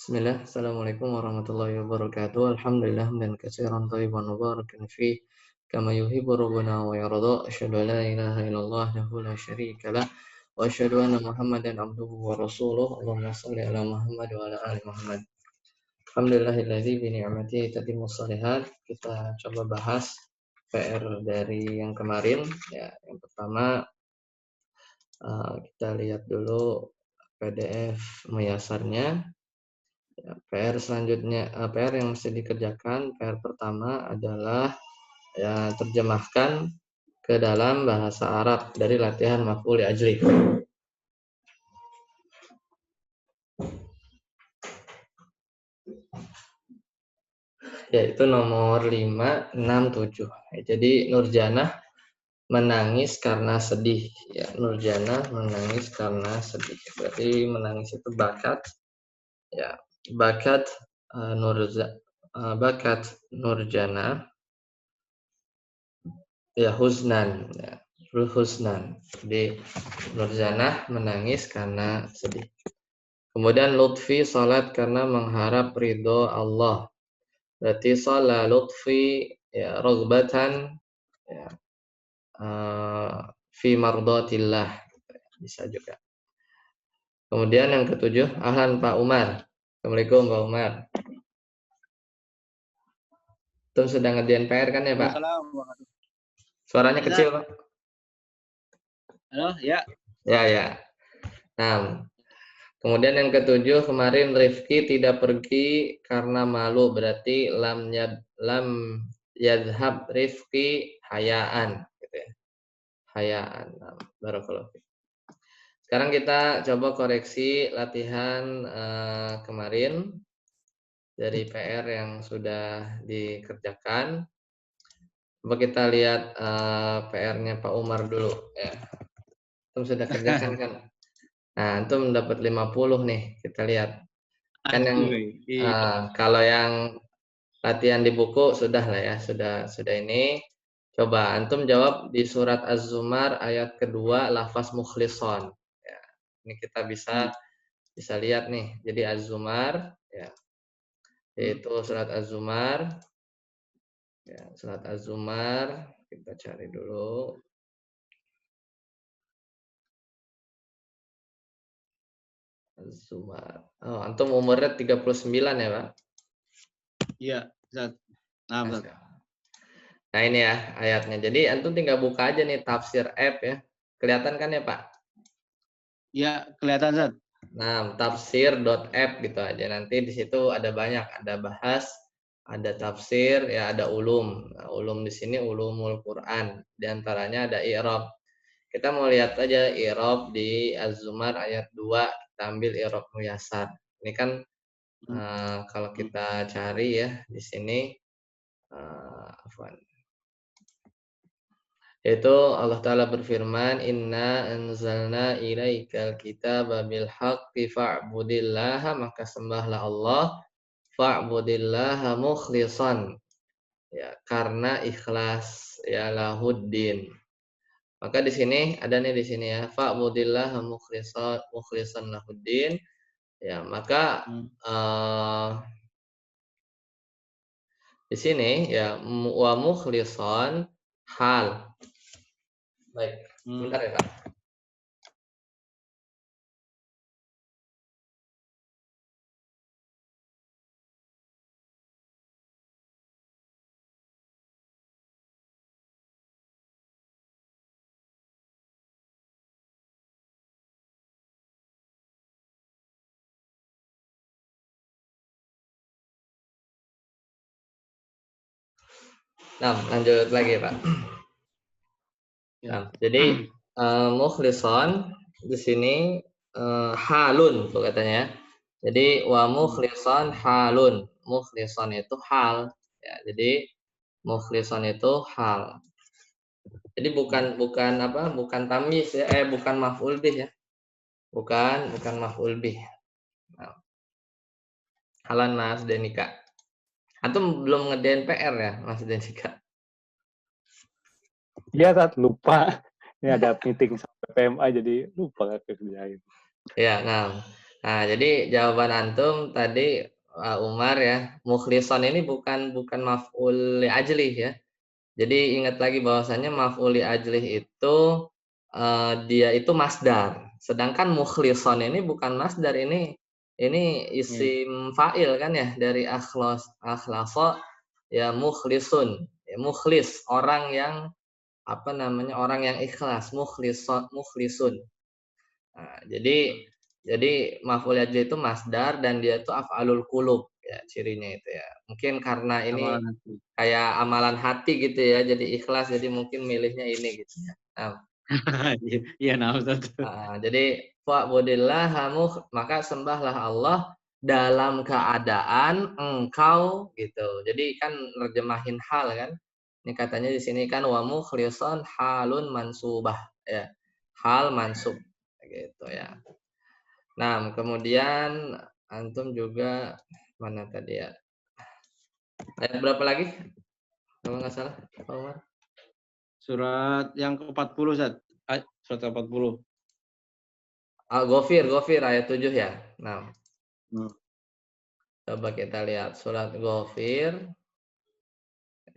Bismillah, Assalamualaikum warahmatullahi wabarakatuh. Alhamdulillah dan katsiran thayyiban mubarakan fih kama yuhibbu rabbuna wa yarda. Asyhadu an la ilaha illallah wahdahu la syarika lah wa asyhadu anna Muhammadan abduhu wa rasuluh. Allahumma shalli ala Muhammad wa ala ali Muhammad. Alhamdulillahilladzi bi ni'matihi tatimmus shalihat. Kita coba bahas PR dari yang kemarin ya. Yang pertama kita lihat dulu PDF muyasarnya. Ya, PR selanjutnya, PR yang mesti dikerjakan, PR pertama adalah ya terjemahkan ke dalam bahasa Arab dari latihan maf'ul ajli. Yaitu nomor 5, 6, 7. Jadi Nurjanah menangis karena sedih. Ya, Nurjanah menangis karena sedih. Berarti menangis itu bakat. Ya, bakat bakat Nurjanah. Ya, huznan. Ya, huznan. Jadi Nurjanah menangis karena sedih. Kemudian Lutfi salat karena mengharap ridho Allah. Berarti salat Lutfi ya rogbatan ya, fi mardatillah, bisa juga. Kemudian yang ketujuh, ahlan Pak Umar. Assalamualaikum Pak Umar. Itu sedang ngerjain PR kan ya Pak? Suaranya kecil Pak. Halo, ya. Ya. Nah, kemudian yang ketujuh kemarin Rifki tidak pergi karena malu, berarti lam yadhhab Rifki hayaan gitu ya. Hayaan. Nah, barakallahu fiik. Sekarang kita coba koreksi latihan kemarin dari PR yang sudah dikerjakan. Coba kita lihat PR-nya Pak Umar dulu ya. Antum sudah kerjakan kan? Nah, antum dapat 50 nih. Kita lihat. Kan yang kalau yang latihan di buku sudah lah ya, sudah ini. Coba antum jawab di surat Az-Zumar ayat kedua lafaz mukhlishon. Ya, ini kita bisa lihat nih. Jadi Az-Zumar ya. Yaitu surat Az-Zumar. Ya, surat Az-Zumar kita cari dulu. Az-Zumar. Oh, antum umurnya 39 ya, Pak? Iya, Ustaz. Nah, ini ya ayatnya. Jadi antum tinggal buka aja nih tafsir app ya. Kelihatan kan ya, Pak? Iya, kelihatan, Ustaz. Nah, tafsir.app gitu aja. Nanti di situ ada banyak, ada bahas, ada tafsir, ya ada ulum. Nah, ulum di sini ulumul Quran. Di antaranya ada i'rab. Kita mau lihat aja i'rab di Az-Zumar ayat 2, kita ambil i'rab muyasar. Ini kan kalau kita cari ya di sini yaitu Allah Ta'ala berfirman, Inna anzalna ilaikal kitaba bil haqqi fa'budillaha, maka sembahlah Allah, fa'budillaha mukhlishan, ya, karena ikhlas, ya lahuddin. Maka di sini ada nih di sini ya, fa'budillaha mukhlishan lahuddin. Ya, maka di sini ya wa mukhlishan hal. Baik, sebentar ya Pak. Nah, lanjut lagi Pak. Nah, jadi mukhlishan di sini halun tuh katanya. Jadi wa mukhlishan halun. Mukhlishan itu hal ya. Jadi mukhlishan itu hal. Jadi bukan tamyiz ya, bukan maf'ul bih ya. Bukan maf'ul bih. Nah, halan Mas Denika. Antum belum ngerjain PR ya, Mas Denika? Iya, Tat, lupa. Ini ada meeting sampai PMA jadi lupa nggak kerjain. Ya, nah. Nah, jadi jawaban antum tadi Umar ya, mukhlison ini bukan maf'ul li ajlih ya. Jadi ingat lagi bahwasanya maf'ul li ajlih itu dia itu masdar. Sedangkan mukhlison ini bukan masdar, ini Iya. isim fa'il kan ya dari akhlasa ya mukhlisun. Ya, mukhlis, orang yang apa namanya? Orang yang ikhlas, mukhlisun. Nah, jadi maf'ul ajli itu masdar dan dia itu af'alul qulub ya cirinya itu ya. Mungkin karena ini Amalan hati. kayak amalan hati gitu ya, jadi ikhlas jadi mungkin milihnya ini gitu ya. Nah, Iya, iya, nah Ustaz. jadi fa'budillaha maka sembahlah Allah dalam keadaan engkau gitu. Jadi kan nerjemahin hal kan. Ini katanya di sini kan wa mukhlisan halun mansubah ya. Hal mansub gitu ya. Nah, kemudian antum juga mana tadi ya? Ayat berapa lagi? Kalau nggak salah, Pak Umar. Surat yang ke-40 Ustaz. Surat ke-40. Ghafir ayat 7 ya. Nah, Hmm. coba kita lihat surat Ghafir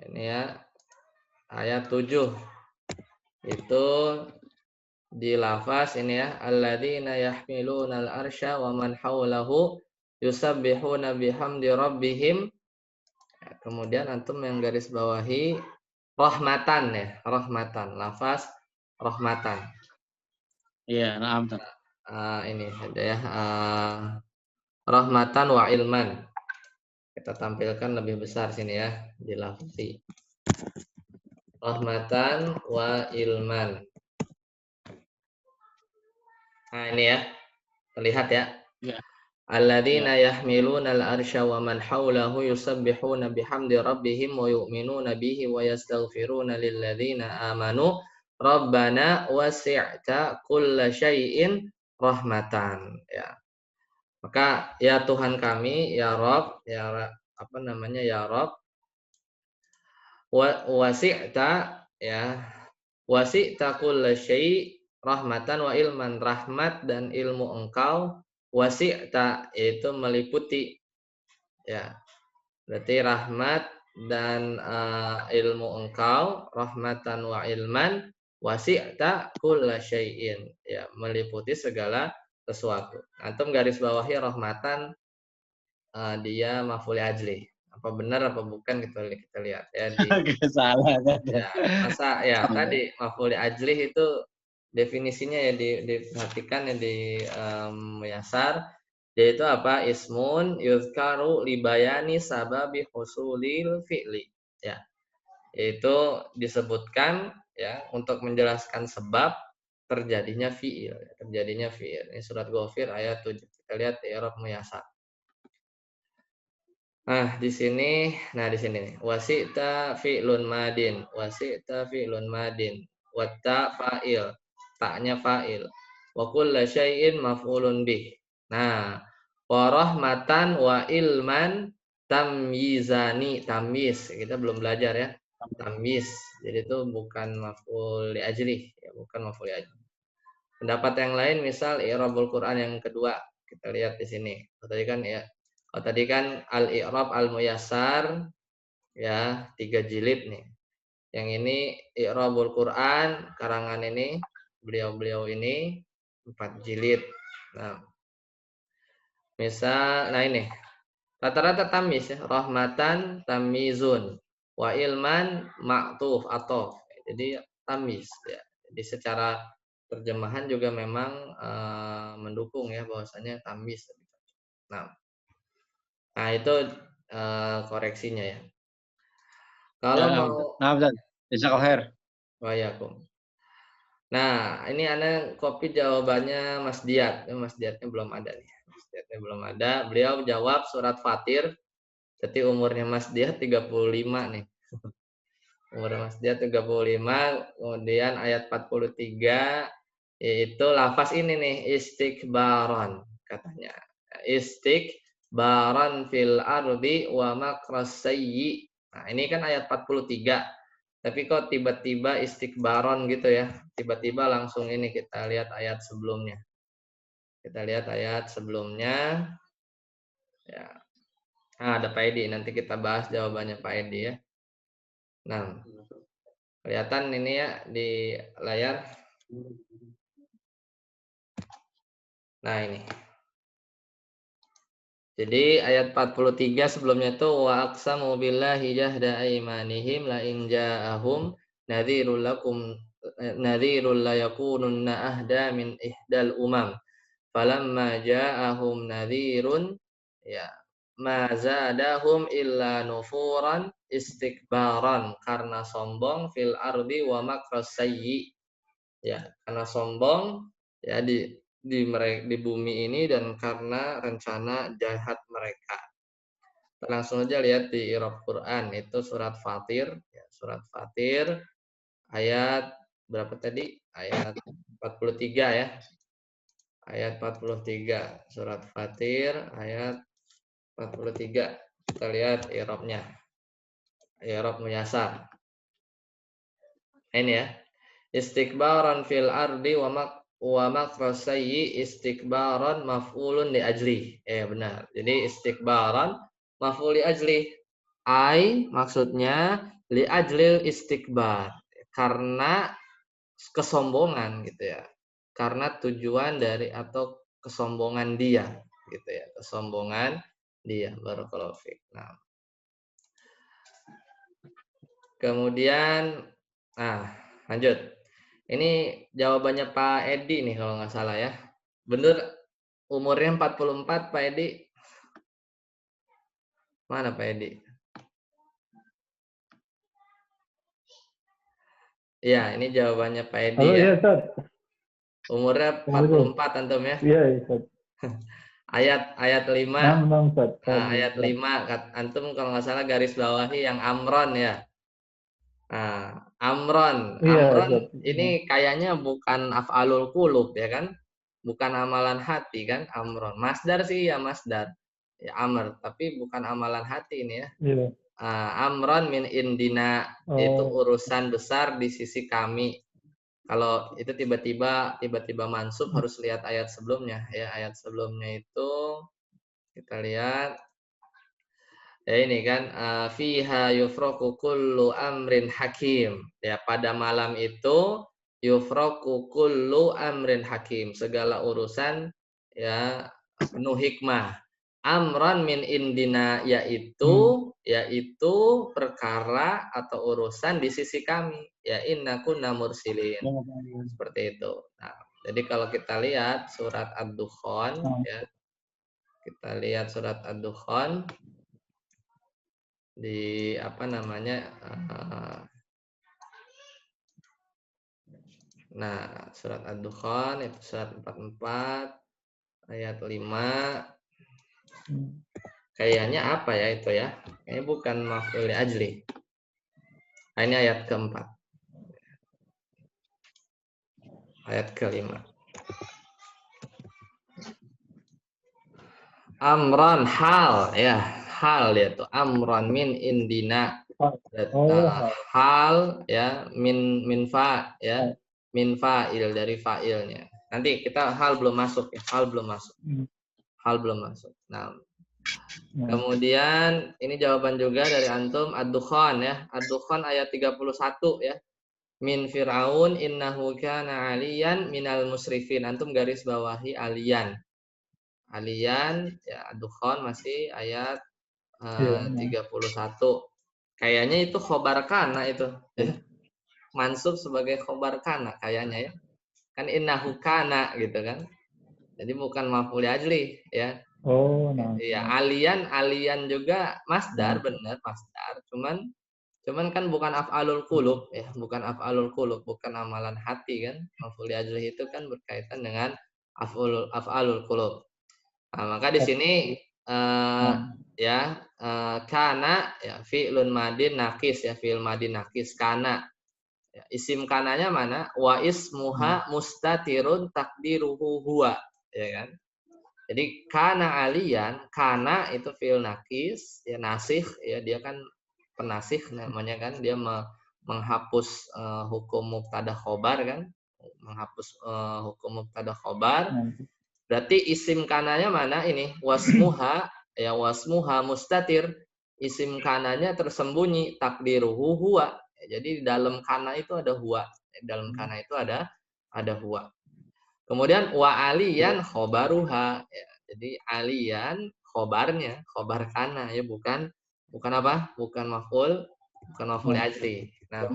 ini ya, ayat 7. Itu di lafaz ini ya, alladzina yahmilunal arsya wa man haulahu yusabbihuna bihamdi rabbihim. Kemudian antum yang garis bawahi rahmatan ya, rahmatan, lafaz rahmatan. Iya, nah Ustaz. Ini ada ya, rahmatan wa ilman. Kita tampilkan lebih besar sini ya, di lafzi. Rahmatan wa ilman. Nah, ini ya, terlihat ya. Iya, iya. Alladzina yahmiluna al-arsya wa man hawlahu yusabbihuna bihamdi rabbihim wa yu'minuna bihi wa yastaghfiruna lilladzina amanu rabbana wasi'ta kulla syai'in rahmatan ya. Maka ya Tuhan kami, ya Rabb, ya apa namanya ya Rabb, wasi'ta ya, wasi'ta kulla syai' rahmatan wa ilman, rahmat dan ilmu engkau wasi'ta itu meliputi ya. Berarti rahmat dan ilmu engkau, rahmatan wa ilman, wasi'ta kulla syai'in. Ya, meliputi segala sesuatu. Antum garis bawahi rahmatan dia maf'ul ajli. Apa benar apa bukan kita lihat ya di Gak salah kan. ya masa ya Salah. tadi maf'ul ajli itu definisinya ya diperhatikan ya di Muyasar yaitu apa? Ismun yuzkaru libayani sababi husulil fi'li. Ya, yaitu disebutkan ya untuk menjelaskan sebab terjadinya fi'il, terjadinya fi'il. Ini surat Ghafir ayat 7. Kita lihat i'rab Muyasar. Di sini nih. Wasita fi'lun madin, wasita fi'lun madin, watta fa'il, taknya fa'il. Wa kullu syai'in maf'ulun bih. Nah, wa rahmatan wa ilman tamyizani, tamyiz. Kita belum belajar ya. Tamyiz. Jadi itu bukan maf'ul li ajli, ya, bukan maf'ul li ajli. Pendapat yang lain misal i'rabul Quran yang kedua. Kita lihat di sini. Tadi kan al-i'rab al-muyassar ya 3 jilid nih. Yang ini i'rabul Quran karangan ini beliau-beliau ini 4 jilid. Nah, nah ini rata-rata tamyiz ya, rahmatan tamyizun wa ilman ma'tuf atau jadi tamyiz ya. Jadi secara terjemahan juga memang mendukung ya bahwasanya tamyiz. Nah, itu koreksinya ya. Ya, Kalau nah mau Ustaz. Nah Ustaz. Jazakallahu khair. Wayakum. Nah, ini Anda copy jawabannya Mas Diat. Mas Diatnya belum ada nih. Mas Diatnya belum ada. Beliau jawab surat Fatir. Jadi umurnya Mas Diat 35 nih. Umur Mas Diat 35. Kemudian ayat 43 yaitu lafaz ini nih istikbaron katanya. Istikbaron fil ardi wa makras sayyi. Nah, ini kan ayat 43. Tapi kok tiba-tiba istikbaron gitu ya. Tiba-tiba langsung ini kita lihat ayat sebelumnya. Kita lihat ayat sebelumnya. Ya. Nah, ada Pak Edi. Nanti kita bahas jawabannya Pak Edi ya. Nah, kelihatan ini ya di layar. Nah, ini. Jadi ayat 43 sebelumnya itu wa aqsamu billahi jahda aimanihim la in ja'ahum nadhirul lakum nadhirul la yakununna ahda min ihdal umam falamma ja'ahum nadhirun ya ma zadahum illa nufuran istikbaran karena sombong fil ardi wa makras sayyi ya karena sombong ya di bumi ini dan karena rencana jahat mereka. Langsung aja lihat di I'rab Quran itu surat Fatir ya, surat Fatir ayat berapa tadi? Ayat 43 ya. Ayat 43 surat Fatir ayat 43. Kita lihat i'rabnya. I'rab muyasar. Ini ya. Istikbaran fil ardi wa makrasayyi istikbaran maf'ulun li ajli. Benar. Jadi istikbaran maf'ul li ajli. Maksudnya li ajlil istikbar. Karena kesombongan gitu ya. Karena tujuan dari atau kesombongan dia gitu ya. Kesombongan dia. Barakallahu fiik. Nah. Kemudian lanjut. Ini jawabannya Pak Edi nih kalau nggak salah ya. Bener umurnya 44 Pak Edi. Mana Pak Edi? Iya, ini jawabannya Pak Edi Halo, ya. iya, Ustaz. Umurnya 44 antum ya. Iya, Ustaz. Ayat 5. Ustaz. Ayat 5 antum kalau nggak salah garis bawahi yang Amron ya. Nah, Amron Iya, Ustaz. ini kayaknya bukan af'alul qulub ya kan? Bukan amalan hati kan? Amron. Masdar sih ya masdar. Ya amr, tapi bukan amalan hati ini ya. Iya. Amron min indina itu urusan besar di sisi kami. Kalau itu tiba-tiba mansub harus lihat ayat sebelumnya ya. Ayat sebelumnya itu kita lihat ya ini kan fiha yufraku kullu amrin hakim. Ya pada malam itu yufraku kullu amrin hakim. Segala urusan ya penuh hikmah. Amran min indina yaitu perkara atau urusan di sisi kami. Ya inna kunna mursilin. Seperti itu. Nah, jadi kalau kita lihat surat Ad-Dukhan ya. Kita lihat surat Ad-Dukhan di apa namanya nah surat Ad-Dukhan itu surat 44 ayat 5 kayaknya apa ya itu ya kayaknya bukan maf'ul li ajli. Nah, ini ayat keempat ayat kelima amran hal ya hal ya tuh amran min indina hal ya min fa ya min fa'il dari fa'ilnya. Nanti kita hal belum masuk ya, hal belum masuk. Nah, kemudian ini jawaban juga dari antum Ad-Dukhan ya. Ad-Dukhan ayat 31 ya. Min Fir'aun innahu kana 'aliyan minal musrifin. Antum garis bawahi aliyan. Aliyan ya Ad-Dukhan masih ayat 31. Kayaknya itu khobar kana itu. Ya. Mansub sebagai khobar kana kayaknya ya. Kan innahu kana gitu kan. Jadi bukan maf'ul ajli ya. Iya, alian juga masdar benar masdar. Cuman kan bukan af'alul qulub ya, bukan af'alul qulub, bukan amalan hati kan. Maf'ul ajli itu kan berkaitan dengan af'alul qulub. Nah, maka di sini kana ya fi'lun madin nakis ya fi'il madin nakis kana. Ya, isim kananya mana? Wa ismuha mustatirun takdiruhu huwa, ya kan? Jadi kana alian, kana itu fi'il nakis, ya nasikh, ya dia kan penasikh namanya kan, dia menghapus hukum mubtada khobar kan, menghapus hukum mubtada khobar. Berarti isim kananya mana ini? Wasmuha, ya wasmuha mustatir. Isim kananya tersembunyi, takdiruhu huwa. Ya, jadi di dalam kana itu ada huwa. Di dalam kana itu ada huwa. Kemudian wa aliyan khobaruha. Ya, jadi aliyan khobarnya, khobar kana ya, bukan apa? Bukan maf'ul, bukan maf'ul ajli. Nah,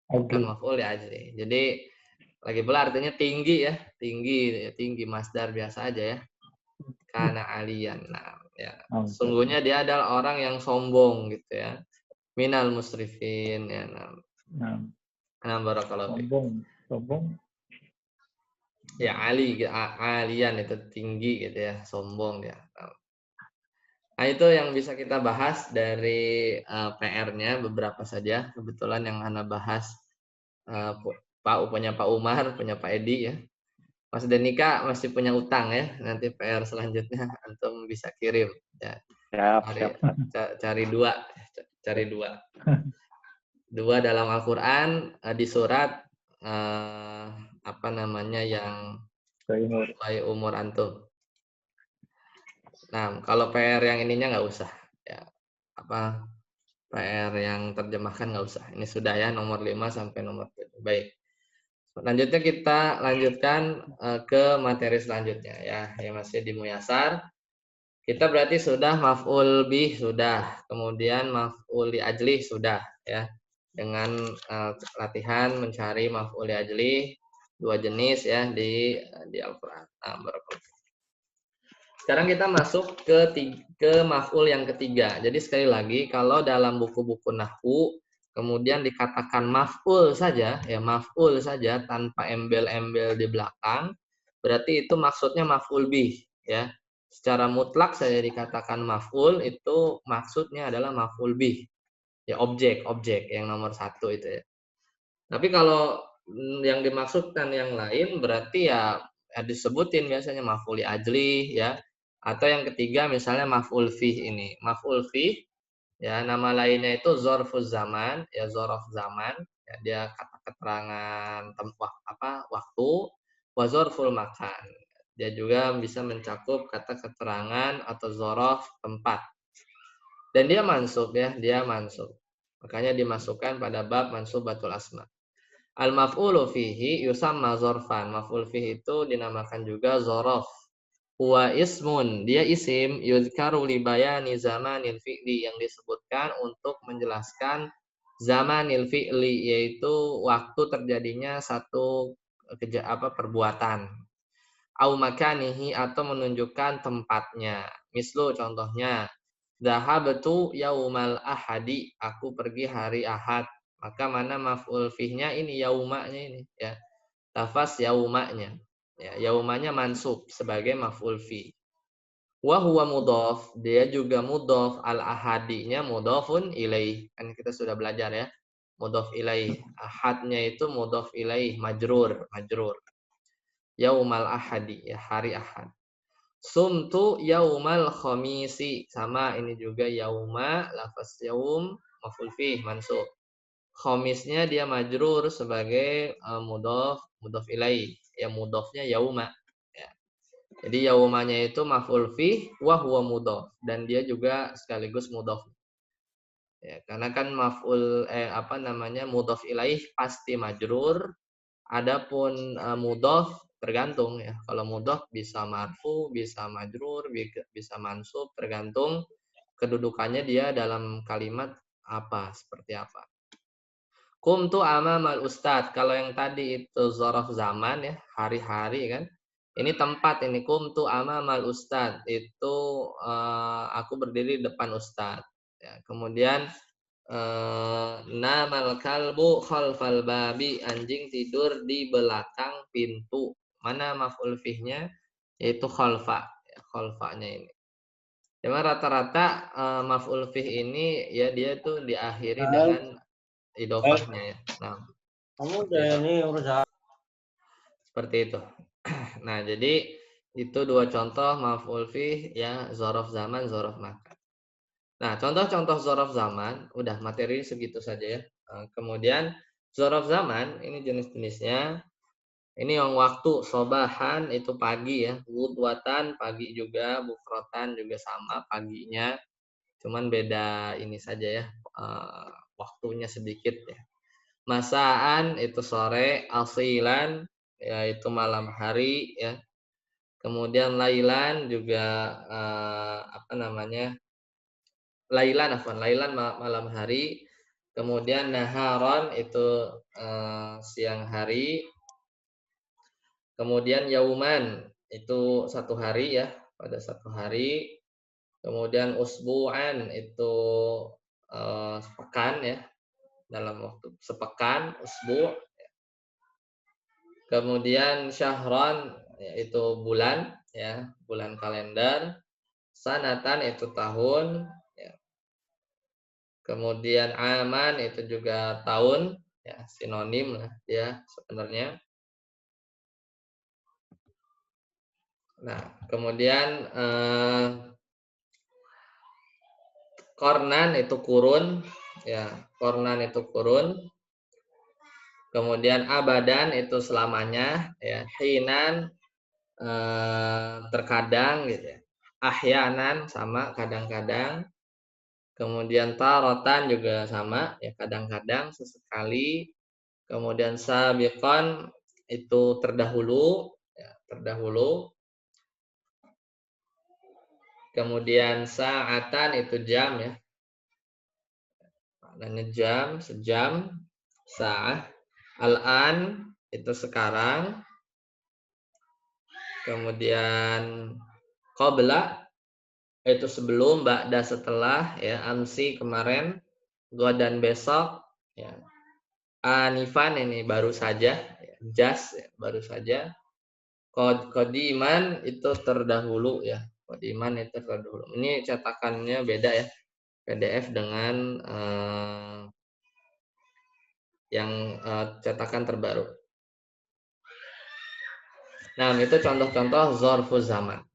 bukan maf'ul ajli. Jadi lagi pula artinya tinggi ya, tinggi masdar biasa aja ya. Kana aliyan. Nah, ya. Sungguhnya dia adalah orang yang sombong gitu ya. Minal musrifin ya. Nah, barakallahu fiik. Sombong. Ya alian itu tinggi gitu ya, sombong dia. Nah, itu yang bisa kita bahas dari PR-nya beberapa saja. Kebetulan yang Ana bahas punya Pak Umar, punya Pak Edi ya. Mas Denika masih punya utang ya. Nanti PR selanjutnya antum bisa kirim ya. Cari dua. Dua dalam Al-Qur'an di surat apa namanya yang sesuai umur antum. Nah, kalau PR yang ininya nggak usah ya. Apa PR yang terjemahkan nggak usah. Ini sudah ya nomor 5 sampai nomor 7. Baik. Selanjutnya kita lanjutkan ke materi selanjutnya ya. Yang masih di Muyasar. Kita berarti sudah maf'ul bih sudah, kemudian maf'ul li ajlih sudah ya. Dengan latihan mencari maf'ul li ajlih dua jenis ya di Al-Qur'an. Nah, sekarang kita masuk ke maf'ul yang ketiga. Jadi sekali lagi kalau dalam buku-buku nahwu kemudian dikatakan maf'ul saja ya, maf'ul saja tanpa embel-embel di belakang, berarti itu maksudnya maf'ul bih ya. Secara mutlak saya dikatakan maf'ul itu maksudnya adalah maf'ul bih. Ya objek yang nomor 1 itu ya. Tapi kalau yang dimaksudkan yang lain berarti ya disebutin biasanya maf'ul li ajli ya. Atau yang ketiga misalnya maf'ul fih ini. Maf'ul fih ya nama lainnya itu zorfuz zaman ya, zorof zaman ya, dia kata keterangan waktu, wa zorful makan. Dia juga bisa mencakup kata keterangan atau zorof tempat. Dan dia mansub ya, dia mansub. Makanya dimasukkan pada bab mansubatul asma. Al maf'ulu fihi yusamma zorfan. Maf'ul fihi itu dinamakan juga zorof. Huwa ismun, dia isim yuzkaru li bayani zamanil fi'li yang disebutkan untuk menjelaskan zamanil fi'li yaitu waktu terjadinya satu perbuatan. Au makanihi atau menunjukkan tempatnya. Mislu contohnya, dhahabtu yaumal ahadi, aku pergi hari Ahad. Maka mana maf'ul fihnya ini yaumanya ini ya. Lafaz yaumanya. Ya, yaumanya mansub sebagai maf'ul fi. Wa huwa mudhaf, dia juga mudhaf, al ahadinya mudhafun ilaih. Kan kita sudah belajar ya. Mudhaf ilaih. Ahadnya itu mudhaf ilaih, majrur. Yaumal ahadi ya, hari Ahad. Sumtu yaumal khamisi, sama ini juga yauma, lafaz yaum maf'ul fi mansub. Khamisnya dia majrur sebagai mudhaf ilaih. Ya mudhafnya yauma. Ya. Jadi yaumanya itu maf'ul fi wa huwa mudhaf dan dia juga sekaligus mudhaf. Ya, karena kan maf'ul mudhaf ilaih pasti majrur. Adapun mudhaf tergantung ya. Kalau mudhaf bisa marfu, bisa majrur, bisa mansub, tergantung kedudukannya dia dalam kalimat seperti apa. Kumtu amamal ustad. Kalau yang tadi itu zorof zaman ya, hari-hari kan. Ini tempat ini kumtu amamal ustad. Itu aku berdiri di depan ustad. Ya, kemudian namal kalbu khalfal babi, anjing tidur di belakang pintu. Mana maf'ul fihnya? Yaitu khalfa. Ya, khalfanya ini. Cuma rata-rata maf'ul fih ini ya dia tuh diakhiri dengan idofahnya ya. Nah, Kamu udah ini urusan. seperti itu. Nah, jadi itu dua contoh maf'ul fih ya, zorof zaman, zorof makan. Nah, contoh-contoh zorof zaman, udah materi segitu saja ya. Kemudian zorof zaman, ini jenis-jenisnya. Ini yang waktu sobahan itu pagi ya, gudwatan pagi juga, bukrotan juga sama paginya, cuman beda ini saja ya, waktunya sedikit ya. Masaan itu sore, asilan yaitu malam hari ya. Kemudian lailan juga apa namanya? Lailan malam hari. Kemudian naharon itu siang hari. Kemudian yauman itu satu hari ya, pada satu hari. Kemudian usbu'an itu sepekan ya, dalam waktu sepekan, usbu'. Kemudian syahron itu bulan ya, bulan kalender. Sanatan itu tahun ya. Kemudian aman itu juga tahun ya, sinonim lah ya sebenarnya. Nah, kemudian kornan itu kurun ya, kornan itu kurun. Kemudian abadan itu selamanya ya, hinan terkadang gitu ya. Ahyanan sama kadang-kadang. Kemudian tarotan juga sama ya, kadang-kadang sesekali. Kemudian sabiqan itu terdahulu ya, terdahulu. Kemudian sa'atan itu jam ya. Maknanya jam, sejam, sa'ah. Al-an itu sekarang. Kemudian qabla itu sebelum, ba'da setelah ya, amsi kemarin, godan besok ya. Anifan ini baru saja, ya. Jas ya, baru saja. Qadiman itu terdahulu ya. Qadiman itu terdahulu. Ini cetakannya beda ya. PDF dengan yang cetakan terbaru. Nah, itu contoh-contoh zorful zaman.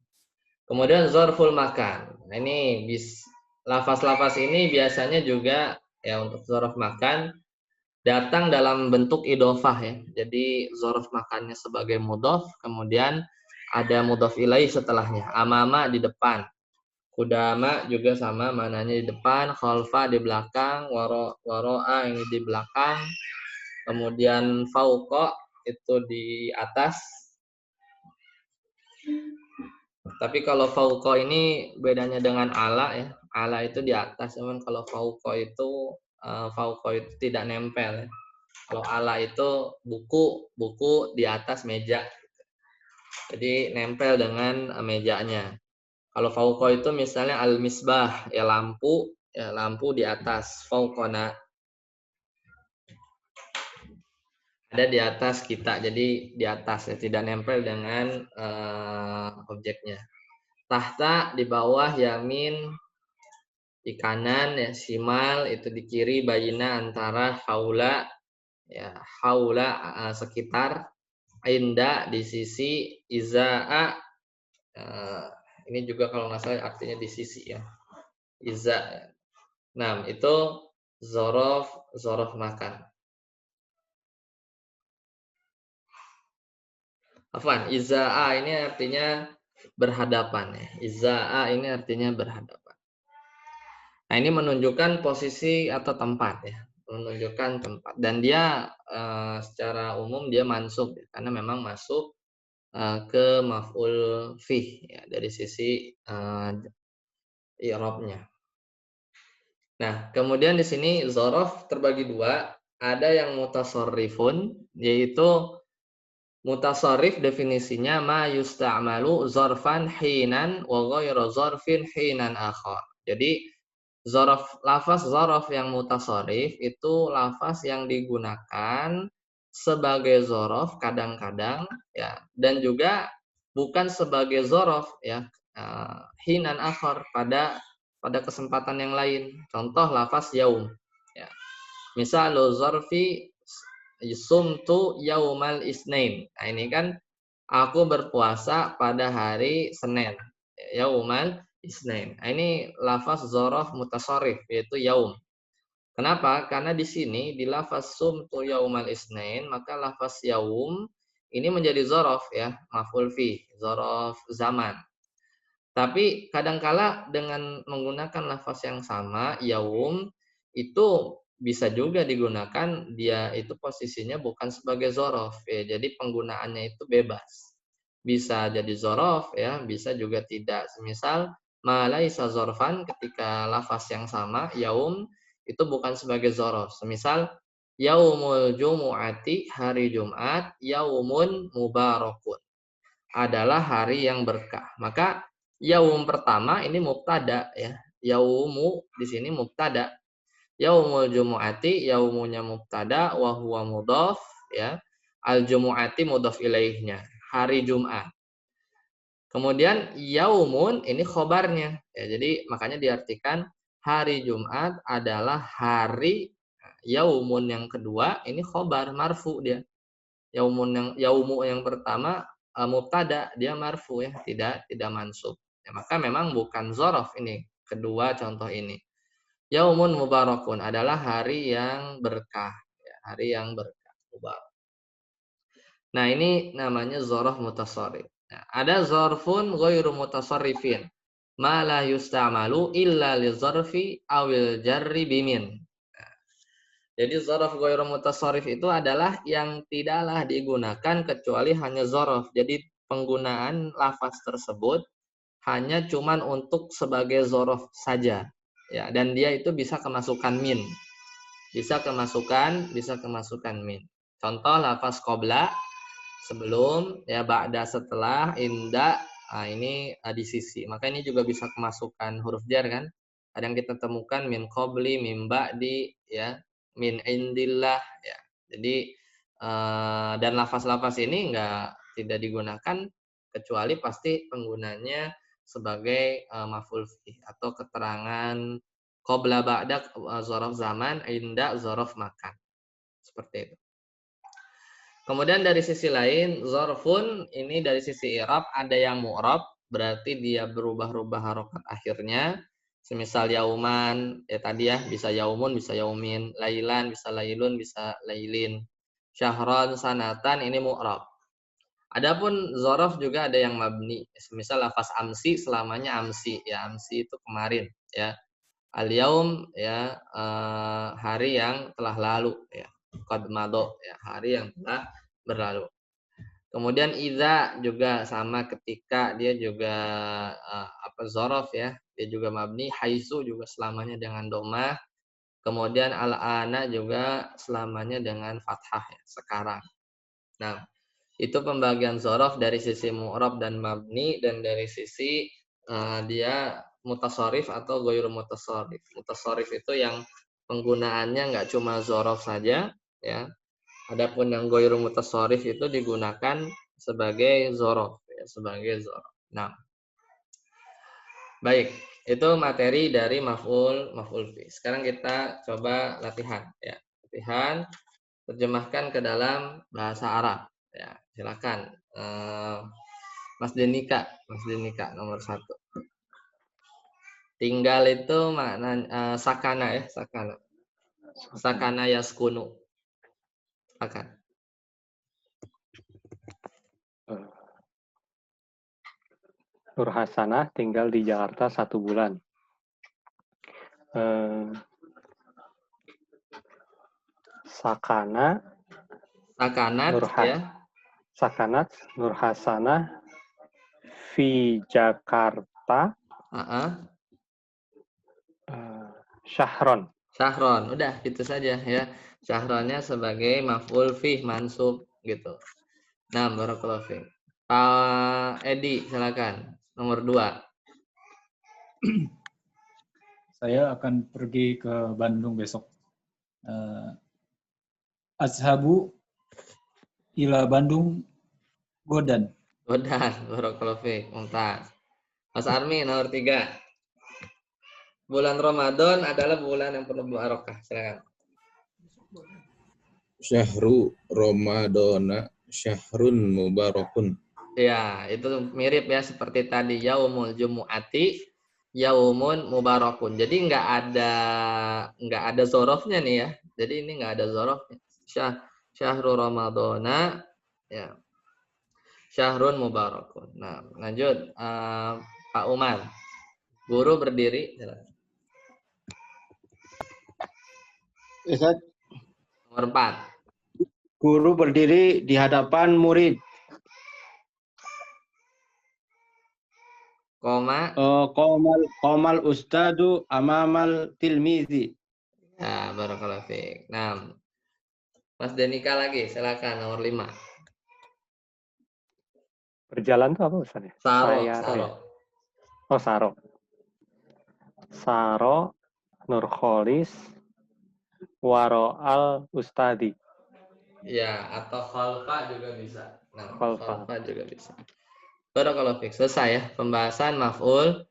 Kemudian zorful makan. Nah, ini lafaz-lafaz ini biasanya juga ya untuk zorf makan datang dalam bentuk idofah ya. Jadi zorf makannya sebagai mudhof, kemudian ada mudhof ilaih setelahnya. Amama di depan. Kudama juga sama, mananya di depan. Khalfa di belakang. Waro'a ini di belakang. Kemudian fauqa itu di atas. Tapi kalau fauqa ini bedanya dengan ala ya. Ala itu di atas, cuman kalau fauqa itu tidak nempel ya. Kalau ala itu buku di atas meja. Jadi nempel dengan mejanya. Kalau fauqa itu misalnya al-misbah ya, lampu di atas. Fauqana ada di atas kita, jadi di atas ya, tidak nempel dengan objeknya. Tahta di bawah, yamin di kanan ya, simal itu di kiri, bayina antara, haula ya, haula sekitar, inda di sisi, izaa ini juga kalau nggak salah artinya di sisi ya, iza. Nah, itu zorof makan. Afwan, izaa ini artinya berhadapan ya. Izaa ini artinya berhadapan. Nah, ini menunjukkan posisi atau tempat ya. Menunjukkan tempat. Dan dia secara umum dia mansub ya, karena memang masuk ke maf'ul fih ya, dari sisi i'rabnya. Nah, kemudian di sini zorof terbagi dua. Ada yang mutasarrifun, yaitu mutasarrif definisinya ma yusta'malu zarfan hinan wa ghairu zarfin hinan akhar. Jadi lafaz zorof yang mutasarrif itu lafaz yang digunakan sebagai zorof kadang-kadang ya, dan juga bukan sebagai zorof ya, hinan akhar pada kesempatan yang lain. Contoh lafaz yaum ya. Misal zarfi sumtu yaumal isnain. Nah, ini kan aku berpuasa pada hari Senin. Yaumal isnain. Nah, ini lafaz dzaraf mutasarrif yaitu yaum. Kenapa? Karena di sini di lafaz sumtu yaumal isnain, maka lafaz yaum ini menjadi zorof ya, maf'ul fi, zorof zaman. Tapi kadangkala dengan menggunakan lafaz yang sama, yaum, itu bisa juga digunakan dia itu posisinya bukan sebagai zorof ya. Jadi penggunaannya itu bebas. Bisa jadi zorof ya, bisa juga tidak. Semisal ma laisa zorfan ketika lafaz yang sama, yaum, itu bukan sebagai zorof. Semisal yaumul jumu'ati, hari Jumat, yaumun mubarakun, adalah hari yang berkah. Maka yaum pertama ini mubtada ya. Yaumu di sini mubtada. Yaumul jumu'ati, yaumunya mubtada wa huwa mudhaf ya. Al jumu'ati mudhaf ilaihnya, hari Jumat. Kemudian yaumun ini khobarnya ya. Jadi makanya diartikan hari Jumat adalah hari. Yaumun yang kedua ini khobar marfu dia. Yaumu yang pertama mubtada, dia marfu ya, tidak mansub. Ya, maka memang bukan zorof ini kedua contoh ini. Yaumun mubarakun adalah hari yang berkah, ya, hari yang berkah. Mubarak. Nah, ini namanya zorof mutasarrif. Nah, ada zorfun ghairu mutasarrifin. Ma la yusta'malu illa li zarfi awil jarri bimin. Jadi zorof ghairu mutasarrif itu adalah yang tidaklah digunakan kecuali hanya zorof. Jadi penggunaan lafaz tersebut hanya cuman untuk sebagai zorof saja. Ya, dan dia itu bisa kemasukan min. Bisa kemasukan min. Contoh lafaz qabla sebelum, ya ba'da setelah, inda, nah ini di sisi. Maka ini juga bisa kemasukan huruf jar kan? Kadang kita temukan min qabli, min ba'di, ya, min indillah, ya. Jadi dan lafaz-lafaz ini tidak digunakan kecuali pasti penggunanya sebagai maf'ul fi atau keterangan qabla ba'da zorof zaman, inda zorof makan. Seperti itu. Kemudian dari sisi lain, zorfun ini dari sisi i'rab ada yang mu'rab, berarti dia berubah-ubah harokat akhirnya. Semisal yauman, ya tadi ya, bisa yaumun, bisa yaumin. Lailan, bisa lailun, bisa lailin. Syahron, sanatan, ini mu'rab. Adapun zorof juga ada yang mabni. Semisal lafaz amsi, selamanya amsi. Ya, amsi itu kemarin. Ya, al-yaum, ya, hari yang telah lalu. Ya. Qad mado, ya, hari yang telah berlalu. Kemudian idza juga sama, ketika, dia juga zorof ya, dia juga mabni. Haitsu juga selamanya dengan domah. Kemudian al-ana juga selamanya dengan fathah ya, sekarang. Nah, itu pembagian zorof dari sisi mu'rab dan mabni, dan dari sisi dia mutasarrif atau ghairu mutasarrif. Mutasarrif itu yang penggunaannya nggak cuma zorof saja ya. Adapun yang ghairu mutasarrif itu digunakan sebagai zorof ya, sebagai zorof. Nah, baik, itu materi dari maf'ul fi. Sekarang kita coba latihan ya. Latihan terjemahkan ke dalam bahasa Arab ya. Silakan Mas Denika nomor 1. Tinggal itu makna sakana ya, sakana. Sakana yaskunu. Silakan. Nur Hasanah tinggal di Jakarta 1 bulan. Sakanat ya. Sakanat Nur Hasanah fi Jakarta. Syahron. Udah itu saja ya. Syahronnya sebagai maf'ul fi mansub gitu. Nah, barakallahu fiik. Pak Edi, silakan. Nomor 2. Saya akan pergi ke Bandung besok. Azhabu ila Bandung godan. Barakallahu fiik. Mumtaz. Mas Armi nomor 3. Bulan Ramadan adalah bulan yang penuh barokah. Silakan. Syahru Ramadana syahrun mubarakun. Ya, itu mirip ya seperti tadi yaumul jumu'ati yaumun mubarakun. Jadi nggak ada zorofnya nih ya. Jadi ini nggak ada zorofnya. Syahrul Ramadana ya. syahrun mubarakun. Nah, lanjut Pak Umar. Guru berdiri. Ustaz, Nomor 4. guru berdiri di hadapan murid. Koma. Qomal ustadu amamal tilmizi. Ya, barakallahu fiik. Nah, Mas Denika lagi, silakan nomor 5. Berjalan tuh apa Ustaz ya? Saro. Ya? Oh, Saro. Saro Nurholis Waro al Ustadi. Ya, atau khalfa juga bisa. Nah, Khalfa. khalfa juga bisa. Barakallahu fiik. Selesai ya pembahasan maf'ul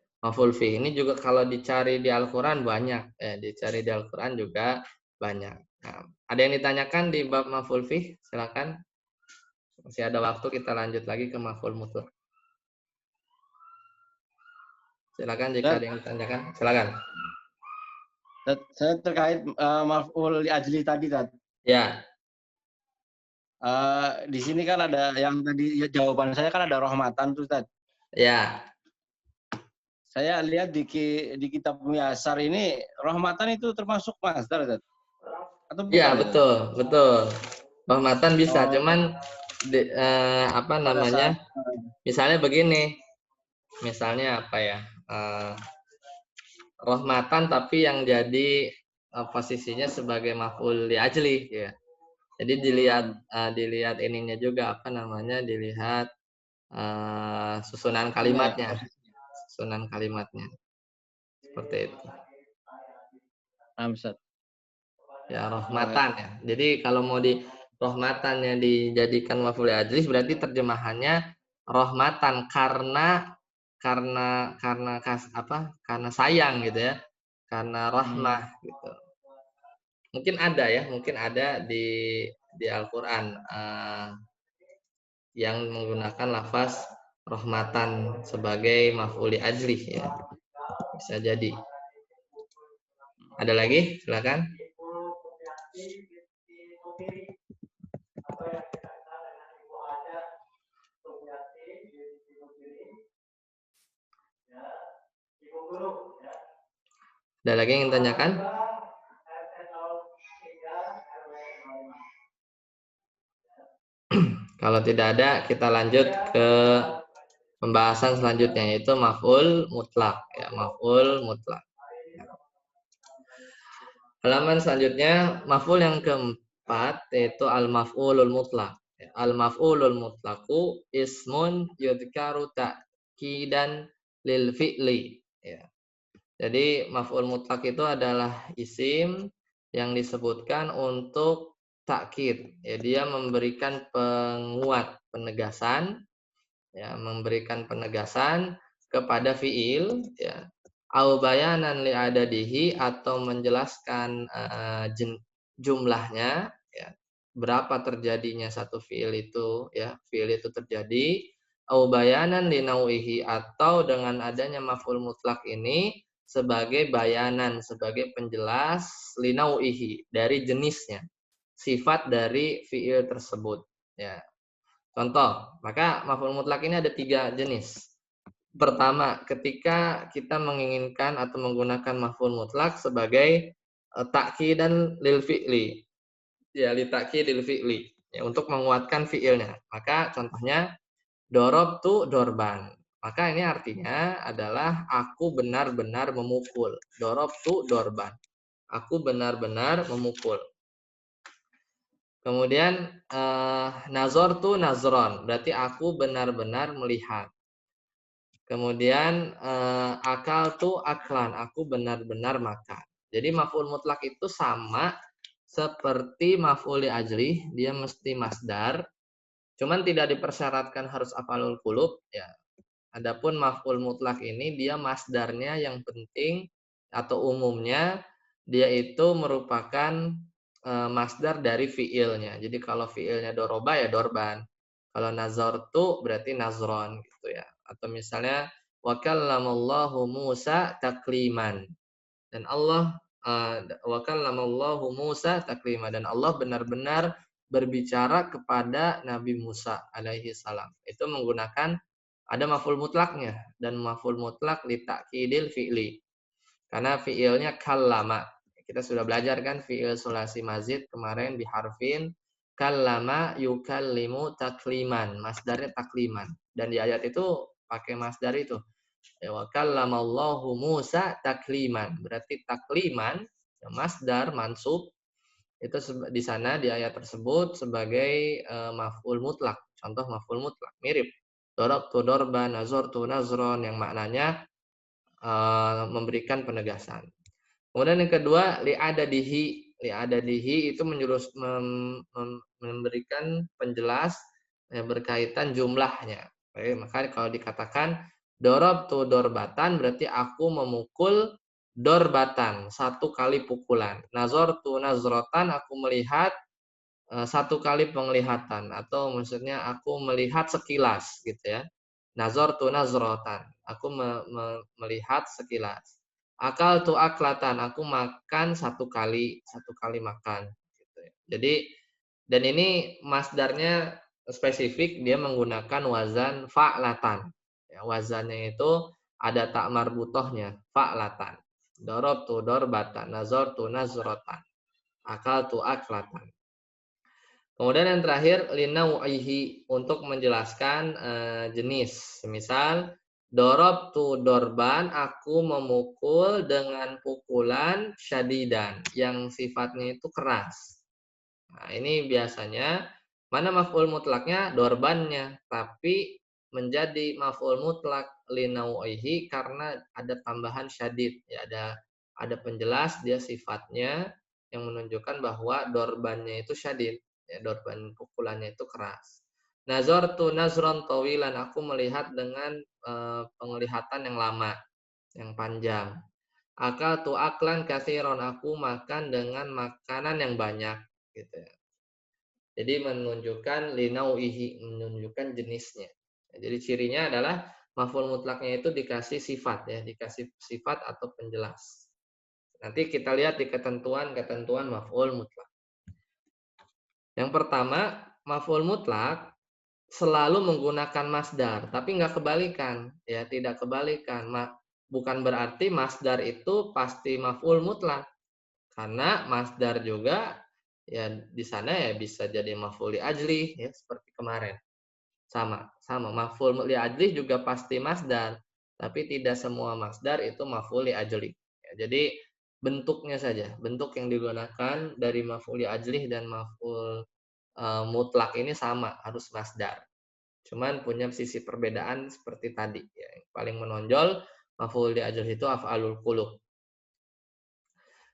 fi. Ini juga kalau dicari di Al-Qur'an banyak ya, dicari di Al-Qur'an juga banyak. Nah, ada yang ditanyakan di bab maf'ul fi? Silakan. Masih ada waktu, kita lanjut lagi ke maf'ul mutlaq. Silakan jika ada yang ditanyakan. Silakan. Saya terkait maf'ul ajli tadi, Tad. Ya. Di sini kan ada yang tadi jawaban saya kan ada rahmatan tuh, Tad. Ya. Saya lihat di kitab Muyasar ini rahmatan itu termasuk masdar, Tad. Atau bukan? Ya, betul. Rahmatan bisa, cuman apa namanya? Misalnya begini. Misalnya apa ya? Rahmatan tapi yang jadi posisinya sebagai maf'ul li ajli ya. Jadi dilihat ininya juga apa namanya? Dilihat susunan kalimatnya. Susunan kalimatnya. Seperti itu. Ustaz. Ya, rahmatan ya. Jadi kalau mau di rahmatan yang dijadikan maf'ul li ajli berarti terjemahannya rahmatan karena sayang gitu ya. Karena rahmah gitu. Mungkin ada di Al-Qur'an yang menggunakan lafaz rahmatan sebagai maf'ul li ajli ya. Bisa jadi. Ada lagi? Silakan. Ada lagi yang ditanyakan? Kalau tidak ada, kita lanjut ke pembahasan selanjutnya yaitu maf'ul mutlak ya, maf'ul mutlak. Halaman selanjutnya maf'ul yang keempat yaitu al-maf'ulul mutlak. Al-maf'ulul mutlaku ismun yudhkaru ta'kidan lil fi'li ya. Jadi maf'ul mutlak itu adalah isim yang disebutkan untuk takkid. Ya, dia memberikan penguat, penegasan ya, memberikan penegasan kepada fi'il ya. Au bayanan li adadihi atau menjelaskan jumlahnya ya. Berapa terjadinya satu fi'il itu ya, fi'il itu terjadi. Au bayanan li nau'ihi atau dengan adanya maf'ul mutlak ini sebagai bayanan, sebagai penjelas linau'ihi dari jenisnya, sifat dari fi'il tersebut ya. Contoh, maka maf'ul mutlak ini ada 3 jenis. Pertama, ketika kita menginginkan atau menggunakan maf'ul mutlak sebagai ta'kidan lil fi'li. Ya, li ta'kidil fi'li, ya, untuk menguatkan fi'ilnya. Maka contohnya dorobtu dorban. Maka ini artinya adalah aku benar-benar memukul. Dorobtu dorban. Aku benar-benar memukul. Kemudian nazortu nazron. Berarti aku benar-benar melihat. Kemudian akaltu aklan. Aku benar-benar makan. Jadi maf'ul mutlak itu sama seperti maf'ul li ajli. Dia mesti masdar. Cuman tidak dipersyaratkan harus afalul qulub. Ya. Adapun maf'ul mutlak ini dia masdarnya yang penting atau umumnya dia itu merupakan masdar dari fiilnya. Jadi kalau fiilnya doroba ya dorban. Kalau nazartu berarti nazron gitu ya. Atau misalnya wa kallamallahu Musa takliman. Dan Allah wa kallamallahu Musa takliman dan Allah benar-benar berbicara kepada Nabi Musa alaihi salam. Itu menggunakan ada maf'ul mutlaknya dan maf'ul mutlak li ta'kidil fi'li. Karena fi'ilnya kallama. Kita sudah belajar kan fi'il sulasi mazid kemarin biharfin kallama yukallimu takliman. Masdarnya takliman. Dan di ayat itu pakai masdar itu. Wa kallamallahu Musa takliman. Berarti takliman masdar mansub itu di sana di ayat tersebut sebagai maf'ul mutlak. Contoh maf'ul mutlak mirip darabtu darban, nazartu nazron yang maknanya memberikan penegasan. Kemudian yang kedua li'adadihi itu memberikan penjelas berkaitan jumlahnya. Maka kalau dikatakan darabtu darbatan berarti aku memukul dorbatan, satu kali pukulan. Nazartu nazrotan, aku melihat satu kali penglihatan, atau maksudnya aku melihat sekilas gitu ya. Nazartu nazrotan, aku melihat sekilas. Akal tu aklatan, aku makan satu kali makan gitu ya. Jadi dan ini masdarnya spesifik, dia menggunakan wazan fa'latan. Ya, wazannya itu ada tak marbutohnya, fa'latan. Darabtu darbatan, nazartu nazratan, akaltu aklatan. Kemudian yang terakhir linau'ihi untuk menjelaskan jenis. Misal darabtu dorban, aku memukul dengan pukulan syadidan yang sifatnya itu keras. Nah, ini biasanya mana maf'ul mutlaknya dorbannya, tapi menjadi maf'ul mutlak linau'ihi karena ada tambahan syadid, ya ada penjelas dia sifatnya yang menunjukkan bahwa dorbannya itu syadid, ya dorban pukulannya itu keras. Nazartu nazron tawilan, aku melihat dengan penglihatan yang lama, yang panjang. Akaltu aklan katsiron, aku makan dengan makanan yang banyak gitu ya. Jadi menunjukkan linau'ihi, menunjukkan jenisnya. Jadi cirinya adalah maf'ul mutlaknya itu dikasih sifat ya, dikasih sifat atau penjelas. Nanti kita lihat di ketentuan maf'ul mutlak. Yang pertama, maf'ul mutlak selalu menggunakan masdar, tapi nggak kebalikan, ya tidak kebalikan. Bukan berarti masdar itu pasti maf'ul mutlak, karena masdar juga ya di sana ya bisa jadi maf'ul li ajli ya seperti kemarin. Sama maf'ul li ajli juga pasti masdar, tapi tidak semua masdar itu maf'ul li ajli. Ya, jadi bentuknya saja, bentuk yang digunakan dari maf'ul li ajli dan maf'ul mutlak ini sama, harus masdar. Cuman punya sisi perbedaan seperti tadi ya. Yang paling menonjol maf'ul li ajli itu af'alul qulub.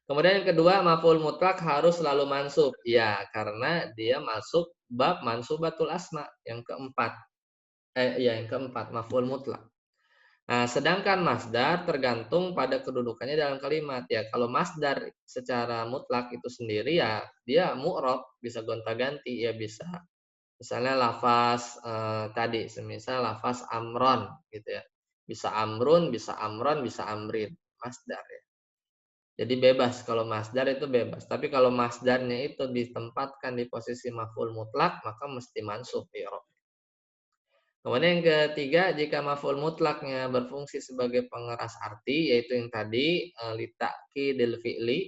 Kemudian yang kedua, maf'ul mutlak harus selalu mansub. Ya, karena dia masuk bab mansubatul asma yang keempat. Yang keempat, maf'ul mutlak. Nah, sedangkan masdar tergantung pada kedudukannya dalam kalimat. Ya, kalau masdar secara mutlak itu sendiri ya dia mu'rab, bisa gonta-ganti, ya bisa. Misalnya lafaz tadi, semisal lafaz amron gitu ya. Bisa amrun, bisa amron, bisa amrin. Masdar ya. Jadi bebas, kalau masdar itu bebas. Tapi kalau masdarnya itu ditempatkan di posisi maf'ul mutlak, maka mesti mansub i'rab. Kemudian yang ketiga, jika maf'ul mutlaknya berfungsi sebagai pengeras arti, yaitu yang tadi li ta'kidil fi'li,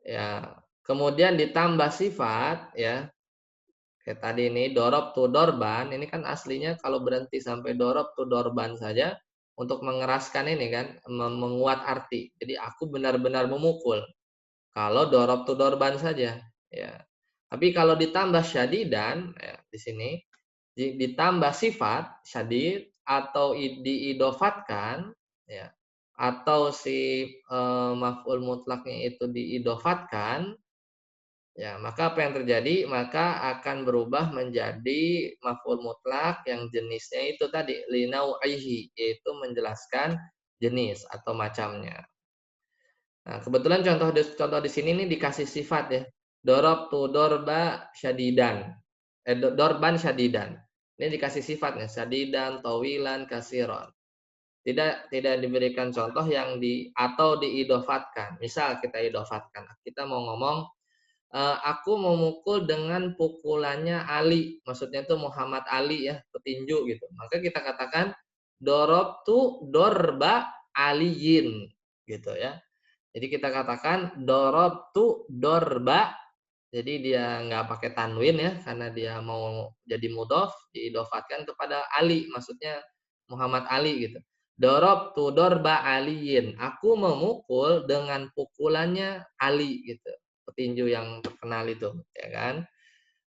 ya. Kemudian ditambah sifat, ya. Kayak tadi ini darabtu dorban, ini kan aslinya kalau berhenti sampai darabtu dorban saja, untuk mengeraskan ini kan, menguat arti. Jadi aku benar-benar memukul. Kalau darabtu dorban saja, ya. Tapi kalau ditambah syadidan, ya, di sini ditambah sifat syadid atau diidofatkan, ya, atau si maf'ul mutlaknya itu diidofatkan, ya, maka apa yang terjadi? Maka akan berubah menjadi maf'ul mutlak yang jenisnya itu tadi linau'ihi, yaitu menjelaskan jenis atau macamnya. Nah, kebetulan contoh di sini nih dikasih sifat ya. Darabtu dorba syadidan. Dorban syadidan. Ini dikasih sifatnya syadidan, tawilan, kasiron. Tidak diberikan contoh yang atau diidofatkan. Misal kita idofatkan. Kita mau ngomong aku memukul dengan pukulannya Ali. Maksudnya itu Muhammad Ali ya, petinju gitu. Maka kita katakan dorobtu dorba aliyin gitu ya. Jadi kita katakan dorobtu dorba. Jadi dia nggak pakai tanwin ya, karena dia mau jadi mudhof, diidofatkan kepada Ali, maksudnya Muhammad Ali gitu. Dorobtu dorba aliyin. Aku memukul dengan pukulannya Ali gitu. Petinju yang terkenal itu, ya kan?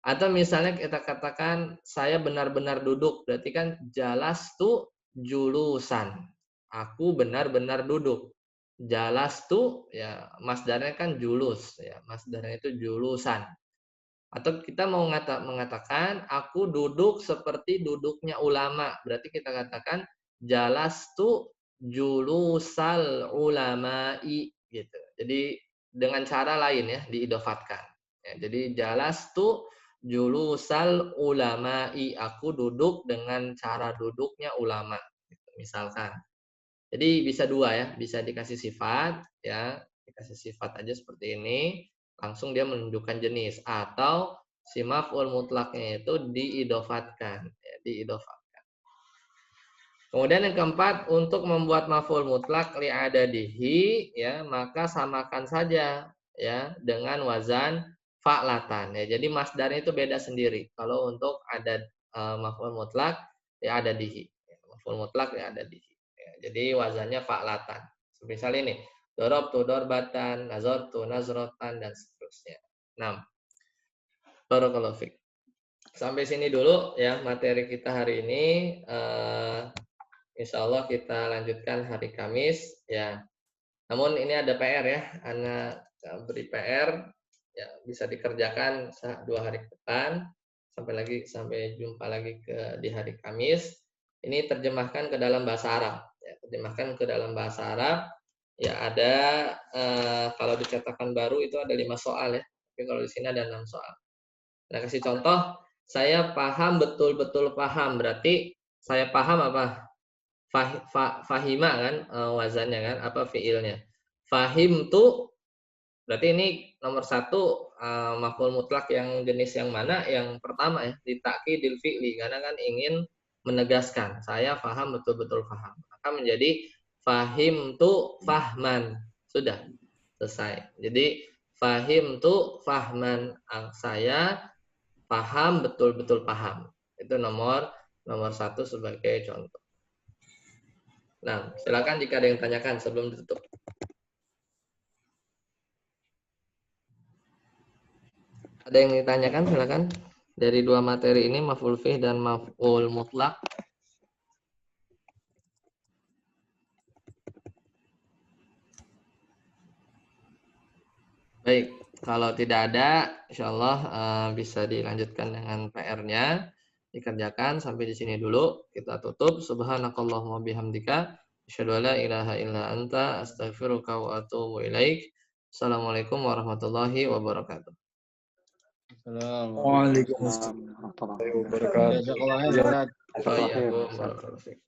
Atau misalnya kita katakan saya benar-benar duduk, berarti kan jalastu julusan. Aku benar-benar duduk. Jalastu ya masdarnya kan julus ya, masdarnya itu julusan. Atau kita mau mengatakan aku duduk seperti duduknya ulama, berarti kita katakan jalastu julusal ulama'i gitu. Jadi dengan cara lain ya, diidofatkan. Ya, jadi jalastu julusal ulama'i, aku duduk dengan cara duduknya ulama gitu, misalkan. Jadi bisa dua ya, bisa dikasih sifat ya, dikasih sifat aja seperti ini, langsung dia menunjukkan jenis, atau si maf'ul mutlaknya itu diidofatkan, ya, diidofatkan. Kemudian yang keempat, untuk membuat maf'ul mutlak li'adadihi ya, maka samakan saja ya dengan wazan fa'latan ya. Jadi masdarnya itu beda sendiri. Kalau untuk ada maf'ul mutlak li'adadihi, ya, maf'ul mutlak li'adadihi. Jadi wazannya fa'latan. Misal ini, dorobtu dorbatan, nazartu nazrotan, dan seterusnya. 6. Barakallahu fiik. Sampai sini dulu ya materi kita hari ini. Insya Allah kita lanjutkan hari Kamis ya. Namun ini ada PR ya, Ana beri PR ya, bisa dikerjakan 2 hari ke depan. Sampai jumpa lagi di hari Kamis. Ini terjemahkan ke dalam bahasa Arab. Ya, terjemahkan ke dalam bahasa Arab. Ya ada kalau dicetakan baru itu ada 5 soal ya. Tapi kalau di sini ada 6 soal. Nah, kasih contoh, saya paham, betul-betul paham. Berarti saya paham apa? Fahima kan wazannya kan, apa fiilnya. Fahim tuh berarti ini nomor 1 maf'ul mutlak yang jenis yang mana? Yang pertama ya, ditakidil fi'li, karena kan ingin menegaskan saya paham, betul-betul paham. Maka menjadi fahim tu fahman. Sudah selesai. Jadi fahim tu fahman, saya paham, betul-betul paham. Itu nomor 1 sebagai contoh. Nah, silakan jika ada yang tanyakan sebelum ditutup. Ada yang ditanyakan, silakan. Dari 2 materi ini, maf'ul fih dan maf'ul mutlak. Baik, kalau tidak ada, insyaallah bisa dilanjutkan dengan PR-nya, dikerjakan sampai di sini dulu. Kita tutup. Subhanakallahumma bihamdika, asyhadu an la ilaha illa anta, astaghfiruka wa atubu ilaik. Assalamualaikum warahmatullahi wabarakatuh. Waalaikumsalam warahmatullahi wabarakatuh. Jazakallah khair, Ustaz. Oh iya, Bu. Barakallahu fiik.